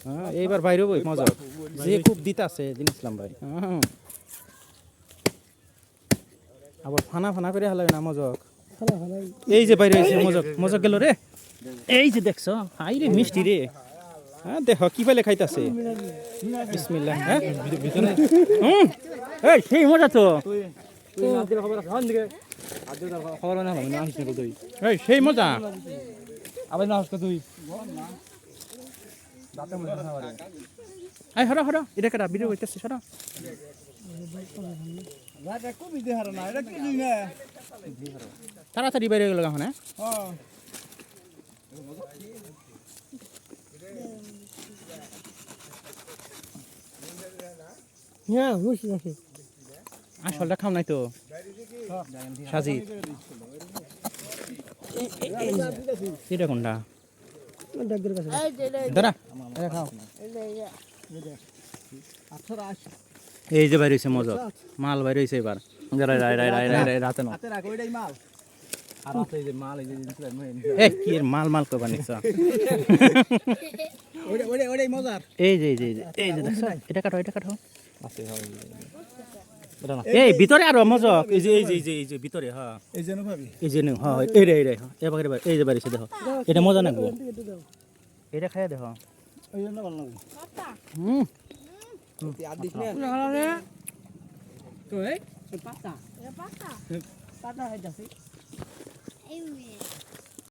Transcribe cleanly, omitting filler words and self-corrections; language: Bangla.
হ্যাঁ এইবার বাইরে বই মজা যে খুব দিতে আছে দিন ইসলাম ভাই হ্যাঁ আবার ফানা ফানা করে হালাবে না মজক এই যে বাইরে হয়েছে মজক মজক গেল রে এই যে দেখছো হাই রে মিষ্টি রে হ্যাঁ দেখো কি পাইলে খাইতাছে বিসমিল্লাহ হ্যাঁ এই সেই মজা তো এই সেই মজা আবার না হচ্ছে তুই এই হরা হরা এটা কেটা ভিডিও হইতেছে সরা তাড়াতাড়ি বাইরে গেল এখন হ্যাঁ বুঝছি আছে আসলটা খাও নাই তো সাজি এটা কোনটা ডাক্তার কাছে দাঁড়া এটা খাও এই যে বাইরে হয়েছে মজা মাল বাইরে হয়েছে এবার রাতে না এই কি এর মাল মাল করবা নিছ এই যে দেখছো এটা কাটো এই ভিতরে আরো মজা এই যে ভিতরে হ্যাঁ এই যে হ্যাঁ এই যে বাইরে দেখো এটা মজা নাকবো এটা খাইয়া দেখো পাতা